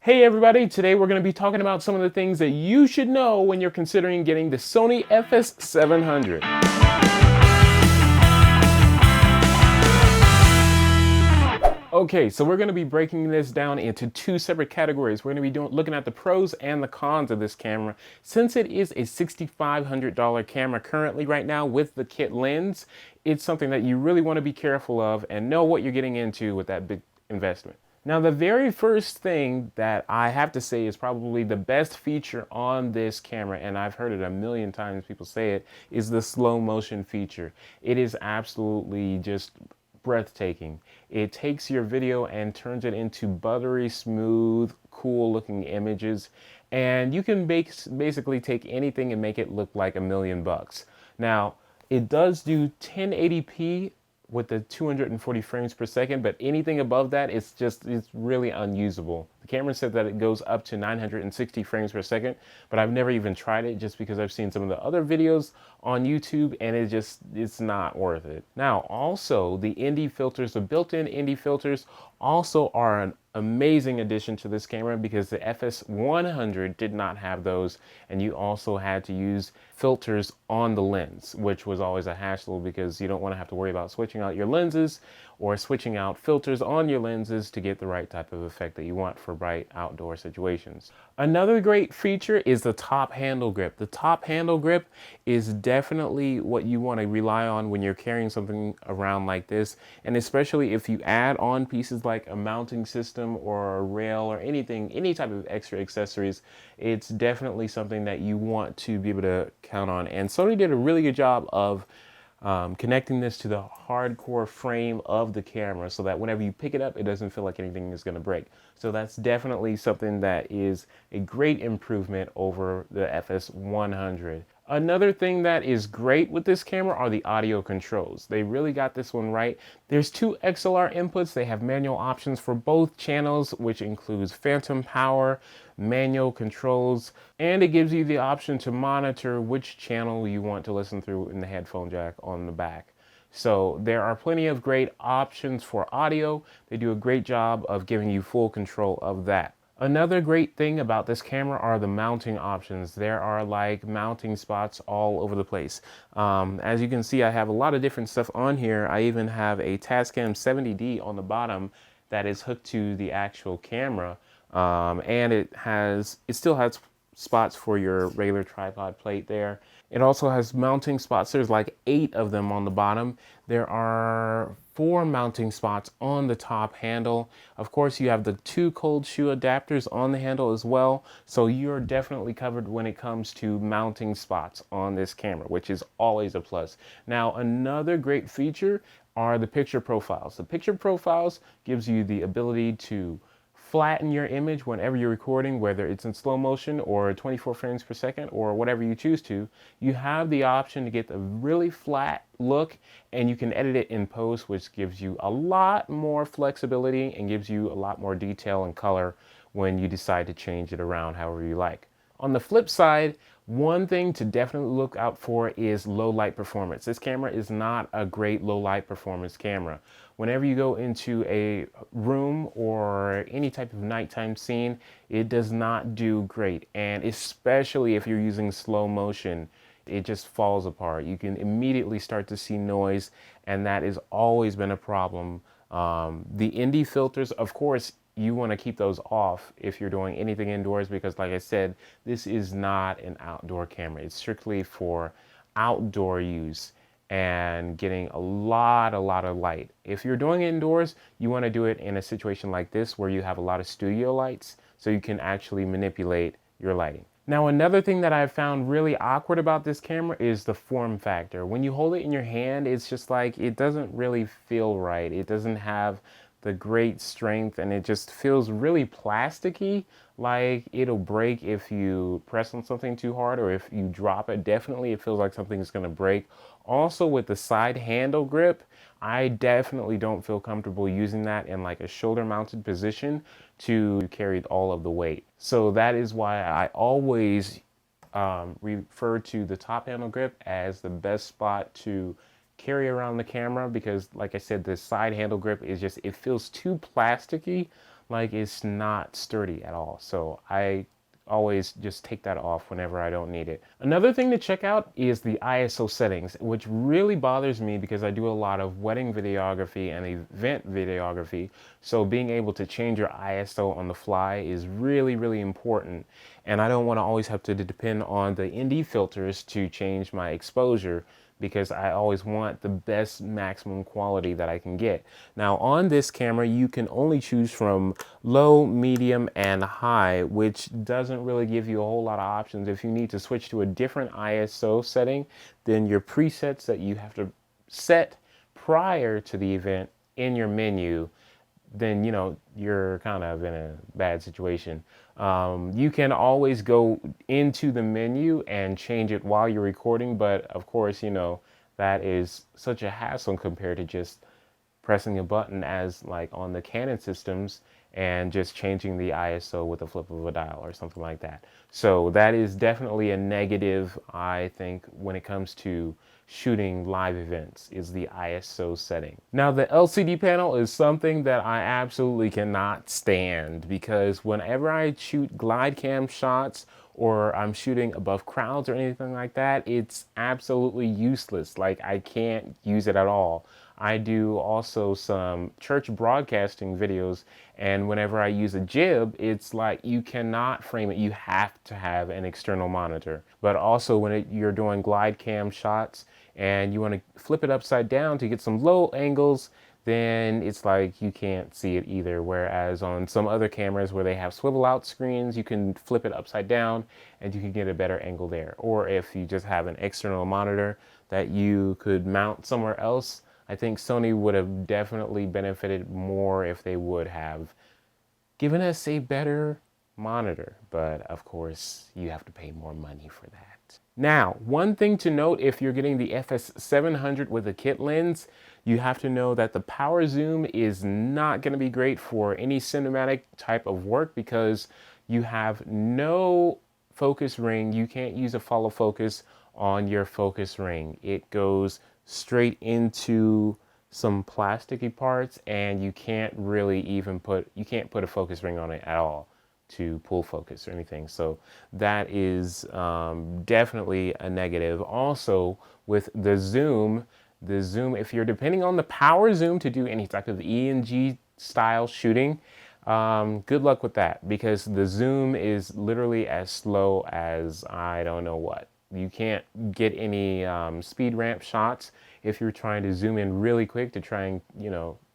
Hey everybody, today we're going to be talking about some of the things that you should know when you're considering getting the Sony FS700. Okay, so we're going to be breaking this down into two separate categories. We're going to be looking at the pros and the cons of this camera. Since it is a $6,500 camera currently right now with the kit lens, it's something that you really want to be careful of and know what you're getting into with that big investment. Now, the very first thing that I have to say is probably the best feature on this camera, and I've heard it a million times, people say it, is the slow motion feature. It is absolutely just breathtaking. It takes your video and turns it into buttery smooth, cool looking images, and you can basically take anything and make it look like $1,000,000. Now, it does do 1080p with the 240 frames per second, but anything above that, it's really unusable. The camera said that it goes up to 960 frames per second, but I've never even tried it just because I've seen some of the other videos on YouTube and it's not worth it. Now, also the ND filters, the built-in ND filters also are an amazing addition to this camera because the FS100 did not have those, and you also had to use filters on the lens, which was always a hassle because you don't want to have to worry about switching out your lenses or switching out filters on your lenses to get the right type of effect that you want for bright outdoor situations. Another great feature is the top handle grip. The top handle grip is definitely what you want to rely on when you're carrying something around like this, and especially if you add on pieces like a mounting system or a rail or anything, any type of extra accessories, it's definitely something that you want to be able to count on. And Sony did a really good job of connecting this to the hardcore frame of the camera so that whenever you pick it up, it doesn't feel like anything is going to break. So that's definitely something that is a great improvement over the FS100. Another thing that is great with this camera are the audio controls. They really got this one right. There's two XLR inputs. They have manual options for both channels, which includes phantom power, manual controls, and it gives you the option to monitor which channel you want to listen through in the headphone jack on the back. So there are plenty of great options for audio. They do a great job of giving you full control of that. Another great thing about this camera are the mounting options. There are like mounting spots all over the place. As you can see, I have a lot of different stuff on here. I even have a Tascam 70D on the bottom that is hooked to the actual camera. And it still has spots for your regular tripod plate there. It also has mounting spots. There's like 8 of them on the bottom. There are 4 mounting spots on the top handle. Of course, you have the 2 cold shoe adapters on the handle as well. So you're definitely covered when it comes to mounting spots on this camera, which is always a plus. Now, another great feature are the picture profiles. The picture profiles gives you the ability to flatten your image whenever you're recording, whether it's in slow motion or 24 frames per second or whatever you choose to. You have the option to get a really flat look, and you can edit it in post, which gives you a lot more flexibility and gives you a lot more detail and color when you decide to change it around however you like. On the flip side, one thing to definitely look out for is low light performance. This camera is not a great low light performance camera. Whenever you go into a room or any type of nighttime scene, it does not do great. And especially if you're using slow motion, it just falls apart. You can immediately start to see noise, and that has always been a problem. The ND filters, of course, you want to keep those off if you're doing anything indoors because, like I said, this is not an outdoor camera. It's strictly for outdoor use and getting a lot of light. If you're doing it indoors, you want to do it in a situation like this where you have a lot of studio lights so you can actually manipulate your lighting. Now, another thing that I've found really awkward about this camera is the form factor. When you hold it in your hand, it's just like it doesn't really feel right. It doesn't have the great strength, and it just feels really plasticky, like it'll break if you press on something too hard or if you drop it. Definitely it feels like something's going to break. Also, with the side handle grip, I definitely don't feel comfortable using that in like a shoulder mounted position to carry all of the weight. So that is why I always refer to the top handle grip as the best spot to carry around the camera, because like I said, the side handle grip is just, it feels too plasticky. like it's not sturdy at all. So I always just take that off whenever I don't need it. Another thing to check out is the ISO settings, which really bothers me because I do a lot of wedding videography and event videography. So being able to change your ISO on the fly is really, really important. And I don't want to always have to depend on the ND filters to change my exposure, because I always want the best maximum quality that I can get. Now on this camera, you can only choose from low, medium, and high, which doesn't really give you a whole lot of options. If you need to switch to a different ISO setting, then your presets that you have to set prior to the event in your menu, then you're kind of in a bad situation. You can always go into the menu and change it while you're recording, but of course, that is such a hassle compared to just pressing a button as like on the Canon systems and just changing the ISO with a flip of a dial or something like that. So that is definitely a negative, I think, when it comes to shooting live events, is the ISO setting. Now the LCD panel is something that I absolutely cannot stand, because whenever I shoot glide cam shots or I'm shooting above crowds or anything like that, it's absolutely useless. Like, I can't use it at all. I do also some church broadcasting videos, and whenever I use a jib, it's like you cannot frame it. You have to have an external monitor. But also when you're doing glide cam shots and you want to flip it upside down to get some low angles, then it's like you can't see it either. Whereas on some other cameras where they have swivel out screens, you can flip it upside down and you can get a better angle there. Or if you just have an external monitor that you could mount somewhere else, I think Sony would have definitely benefited more if they would have given us a better monitor. But of course, you have to pay more money for that. Now, one thing to note, if you're getting the FS700 with a kit lens, you have to know that the power zoom is not going to be great for any cinematic type of work, because you have no focus ring. You can't use a follow focus on your focus ring. It goes straight into some plasticky parts, and you can't really even put a focus ring on it at all to pull focus or anything. So that is definitely a negative. Also, with the zoom, if you're depending on the power zoom to do any type of ENG style shooting, good luck with that, because the zoom is literally as slow as I don't know what. You can't get any speed ramp shots if you're trying to zoom in really quick to try and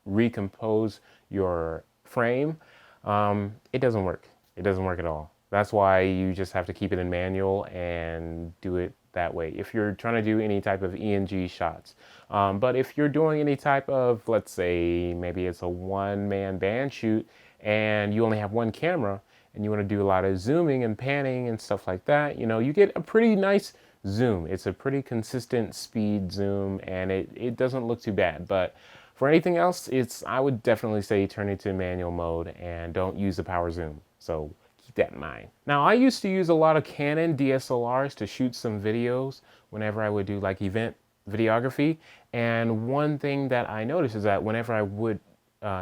recompose your frame. It doesn't work. It doesn't work at all. That's why you just have to keep it in manual and do it that way if you're trying to do any type of ENG shots. But if you're doing any type of, let's say maybe it's a one-man band shoot and you only have one camera and you want to do a lot of zooming and panning and stuff like that, you get a pretty nice zoom. It's a pretty consistent speed zoom, and it doesn't look too bad. But for anything else, I would definitely say turn it to manual mode and don't use the power zoom. So keep that in mind. Now, I used to use a lot of Canon DSLRs to shoot some videos whenever I would do like event videography. And one thing that I noticed is that whenever I would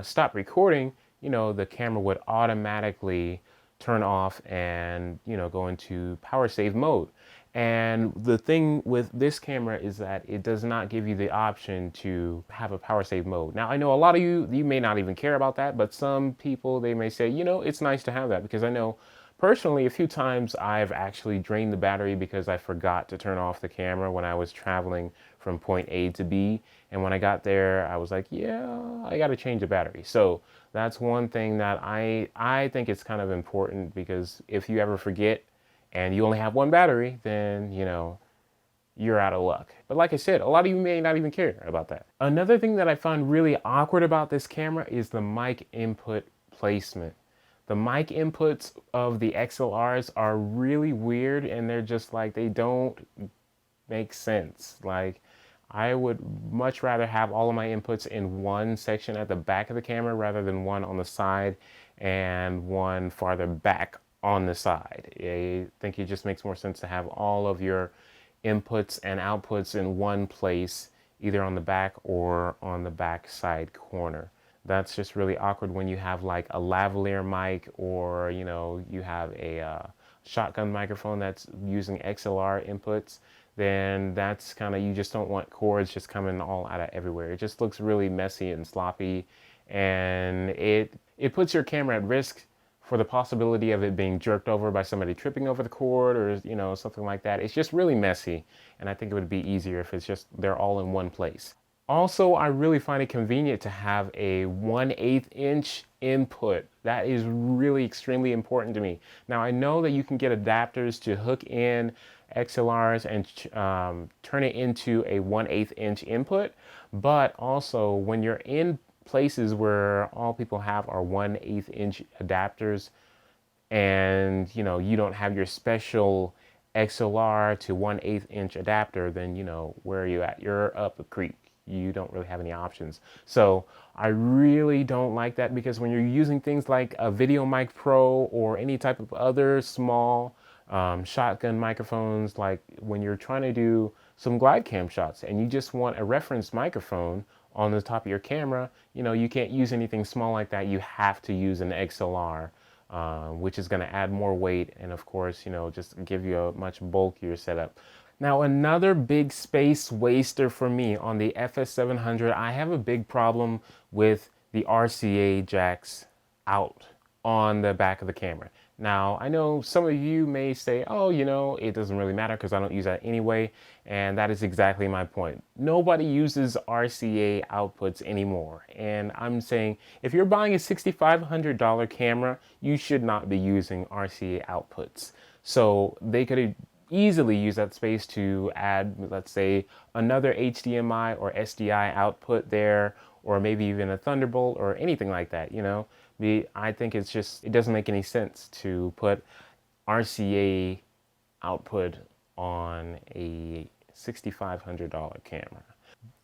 stop recording, the camera would automatically turn off and go into power save mode. And the thing with this camera is that it does not give you the option to have a power save mode. Now, I know a lot of you may not even care about that, but some people, they may say, it's nice to have that, because I know personally a few times I've actually drained the battery because I forgot to turn off the camera when I was traveling from point A to B. And when I got there, I was like, yeah, I got to change the battery. So that's one thing that I think it's kind of important, because if you ever forget and you only have one battery, then, you're out of luck. But like I said, a lot of you may not even care about that. Another thing that I find really awkward about this camera is the mic input placement. The mic inputs of the XLRs are really weird, and they're just like, they don't make sense. Like, I would much rather have all of my inputs in one section at the back of the camera rather than one on the side and one farther back on the side. I think it just makes more sense to have all of your inputs and outputs in one place, either on the back or on the back side corner. That's just really awkward when you have like a lavalier mic, or you have a shotgun microphone that's using XLR inputs. Then that's kind of, you just don't want cords just coming all out of everywhere. It just looks really messy and sloppy, and it puts your camera at risk for the possibility of it being jerked over by somebody tripping over the cord, or something like that. It's just really messy, and I think it would be easier if it's just they're all in one place. Also, I really find it convenient to have a 1/8 inch input. That is really extremely important to me. Now, I know that you can get adapters to hook in XLRs and turn it into a 1/8 inch input, but also when you're in places where all people have are 1/8 inch adapters, and you don't have your special XLR to 1/8 inch adapter, then where are you at? You're up a creek. You don't really have any options. So I really don't like that, because when you're using things like a Video Mic Pro or any type of other small shotgun microphones, like when you're trying to do some glide cam shots and you just want a reference microphone on the top of your camera, you can't use anything small like that. You have to use an XLR, which is going to add more weight and, of course, just give you a much bulkier setup. Now, another big space waster for me on the FS700, I have a big problem with the RCA jacks out on the back of the camera. Now, I know some of you may say, oh, it doesn't really matter because I don't use that anyway. And that is exactly my point. Nobody uses RCA outputs anymore. And I'm saying, if you're buying a $6,500 camera, you should not be using RCA outputs. So they could have easily use that space to add, let's say, another HDMI or SDI output there, or maybe even a Thunderbolt or anything like that. I think it doesn't make any sense to put RCA output on a $6,500 camera.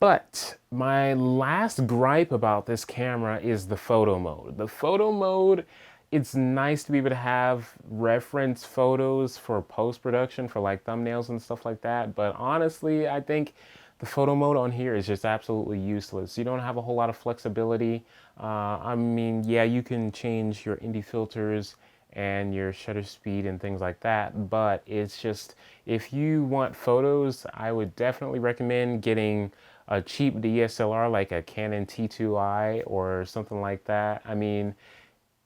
But my last gripe about this camera is the photo mode. The photo mode, it's nice to be able to have reference photos for post-production, for like thumbnails and stuff like that. But honestly, I think the photo mode on here is just absolutely useless. You don't have a whole lot of flexibility. I mean, yeah, you can change your ND filters and your shutter speed and things like that, but it's just, if you want photos, I would definitely recommend getting a cheap DSLR like a Canon T2i or something like that. I mean,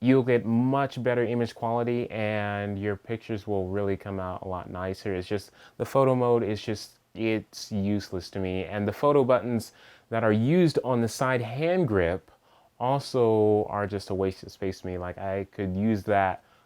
you'll get much better image quality and your pictures will really come out a lot nicer. It's just, the photo mode is just, it's useless to me. And the photo buttons that are used on the side hand grip also are just a waste of space to me. Like, I could use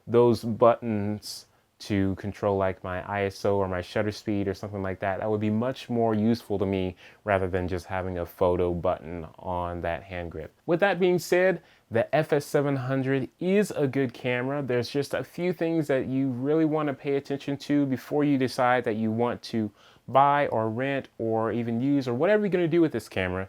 those buttons to control like my ISO or my shutter speed or something like that. That would be much more useful to me rather than just having a photo button on that hand grip. With that being said, the FS700 is a good camera. There's just a few things that you really want to pay attention to before you decide that you want to buy or rent or even use or whatever you're going to do with this camera.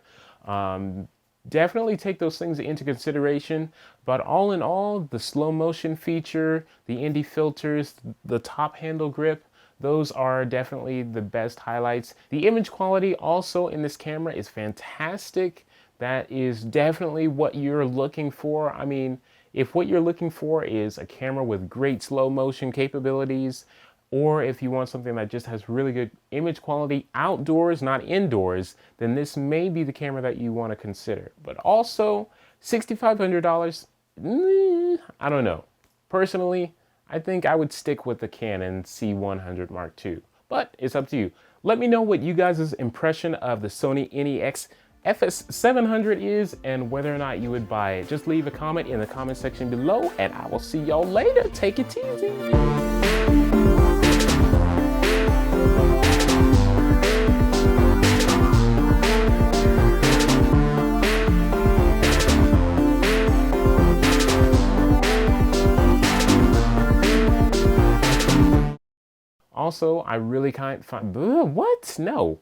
Definitely take those things into consideration, but all in all, the slow motion feature, the ND filters, the top handle grip, those are definitely the best highlights. The image quality also in this camera is fantastic. That is definitely what you're looking for. I mean, if what you're looking for is a camera with great slow motion capabilities, or if you want something that just has really good image quality outdoors, not indoors, then this may be the camera that you want to consider. But also, $6,500, I don't know. Personally, I think I would stick with the Canon C100 Mark II. But it's up to you. Let me know what you guys' impression of the Sony NEX-FS700 is and whether or not you would buy it. Just leave a comment in the comment section below, and I will see y'all later. Take it easy. Also, I really can't find, what? No.